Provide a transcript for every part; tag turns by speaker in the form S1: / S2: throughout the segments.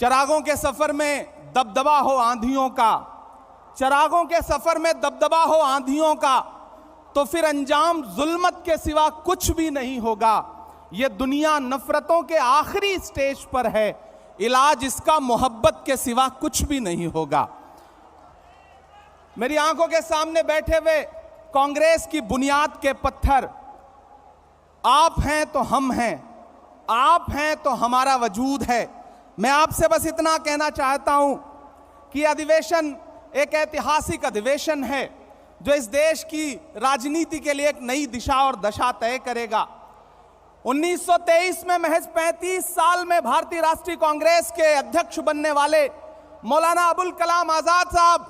S1: चिरागों के सफर में दबदबा हो आंधियों का, चिरागों के सफर में दबदबा हो आंधियों का, तो फिर अंजाम जुल्मत के सिवा कुछ भी नहीं होगा। ये दुनिया नफरतों के आखिरी स्टेज पर है, इलाज इसका मोहब्बत के सिवा कुछ भी नहीं होगा। मेरी आंखों के सामने बैठे हुए कांग्रेस की बुनियाद के पत्थर आप हैं तो हम हैं, आप हैं तो हमारा वजूद है। मैं आपसे बस इतना कहना चाहता हूं कि अधिवेशन एक ऐतिहासिक अधिवेशन है जो इस देश की राजनीति के लिए एक नई दिशा और दशा तय करेगा। 1923 में महज 35 साल में भारतीय राष्ट्रीय कांग्रेस के अध्यक्ष बनने वाले मौलाना अबुल कलाम आजाद साहब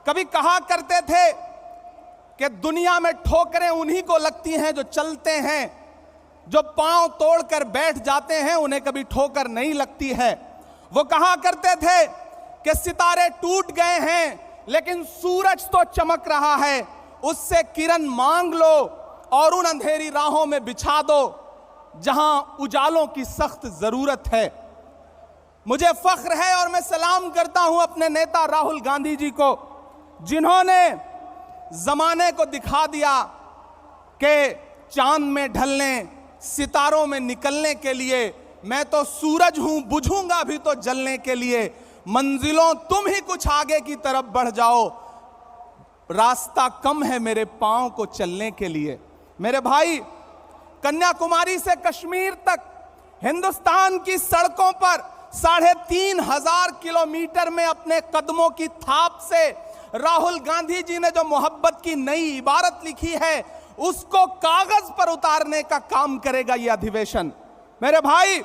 S1: कभी कहा करते थे कि दुनिया में ठोकरें उन्हीं को लगती हैं जो चलते हैं, जो पांव तोड़कर बैठ जाते हैं उन्हें कभी ठोकर नहीं लगती है। वो कहा करते थे कि सितारे टूट गए हैं लेकिन सूरज तो चमक रहा है, उससे किरण मांग लो और उन अंधेरी राहों में बिछा दो जहां उजालों की सख्त जरूरत है। मुझे फख्र है और मैं सलाम करता हूं अपने नेता राहुल गांधी जी को, जिन्होंने जमाने को दिखा दिया कि चांद में ढलने, सितारों में निकलने के लिए मैं तो सूरज हूं, बुझूंगा भी तो जलने के लिए। मंजिलों तुम ही कुछ आगे की तरफ बढ़ जाओ, रास्ता कम है मेरे पांव को चलने के लिए। मेरे भाई, कन्याकुमारी से कश्मीर तक हिंदुस्तान की सड़कों पर 3,500 किलोमीटर में अपने कदमों की थाप से राहुल गांधी जी ने जो मोहब्बत की नई इबारत लिखी है उसको कागज पर उतारने का काम करेगा यह अधिवेशन। मेरे भाई,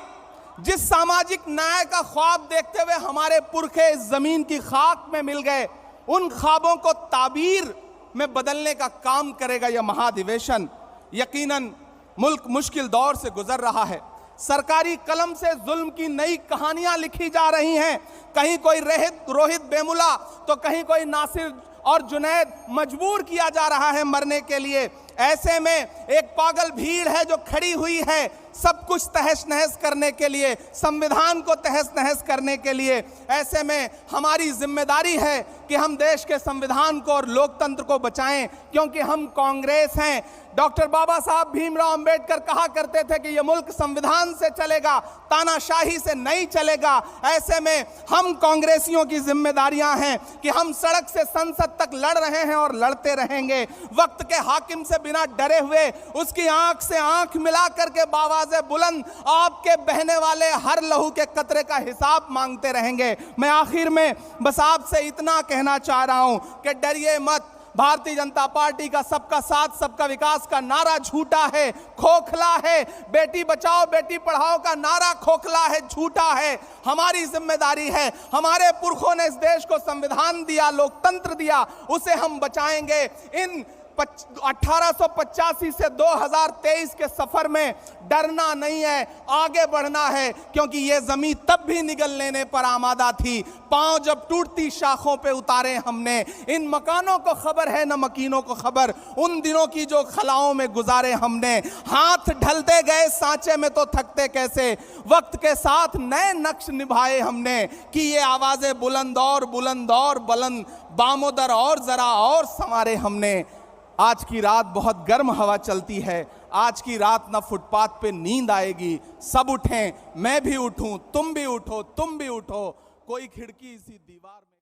S1: जिस सामाजिक न्याय का ख्वाब देखते हुए हमारे पुरखे इस जमीन की खाक में मिल गए, उन ख्वाबों को ताबीर में बदलने का काम करेगा यह महाधिवेशन। यकीनन मुल्क मुश्किल दौर से गुजर रहा है, सरकारी कलम से जुल्म की नई कहानियां लिखी जा रही हैं। कहीं कोई रोहित बेमुला तो कहीं कोई नासिर और जुनैद मजबूर किया जा रहा है मरने के लिए। ऐसे में एक पागल भीड़ है जो खड़ी हुई है सब कुछ तहस नहस करने के लिए, संविधान को तहस नहस करने के लिए। ऐसे में हमारी जिम्मेदारी है कि हम देश के संविधान को और लोकतंत्र को बचाएं, क्योंकि हम कांग्रेस हैं। डॉक्टर बाबा साहब भीमराव अंबेडकर कहा करते थे कि यह मुल्क संविधान से चलेगा, तानाशाही से नहीं चलेगा। ऐसे में हम कांग्रेसियों की जिम्मेदारियां हैं कि हम सड़क से संसद तक लड़ रहे हैं और लड़ते रहेंगे। वक्त के हाकिम से बिना डरे हुए उसकी आंख से आंख मिला करके बावाज़े बुलंद आपके बहने वाले हर लहू के कतरे का हिसाब मांगते रहेंगे। मैं आखिर में बस आपसे इतना कहना चाह रहा हूं कि डरिए मत। भारतीय जनता पार्टी का सबका साथ सबका विकास का नारा झूठा है, खोखला है। बेटी बचाओ बेटी पढ़ाओ का नारा खोखला है, झूठा है। हमारी जिम्मेदारी है, हमारे पुरखों ने इस देश को संविधान दिया, लोकतंत्र दिया, उसे हम बचाएंगे। इन 1885 से 2023 के सफर में डरना नहीं है, आगे बढ़ना है, क्योंकि ये जमीन तब भी निगल लेने पर आमादा थी। पांव जब टूटती शाखों पे उतारे हमने। इन मकानों को खबर है न मकीनों को खबर, उन दिनों की जो खलाओं में गुजारे हमने। हाथ ढलते गए सांचे में तो थकते कैसे, वक्त के साथ नए नक्श निभाए हमने कि ये आवाजें बुलंद और बुलंद बामोदर और जरा और संवारे हमने। आज की रात बहुत गर्म हवा चलती है, आज की रात ना फुटपाथ पे नींद आएगी। सब उठें, मैं भी उठूं, तुम भी उठो, तुम भी उठो। कोई खिड़की इसी दीवार में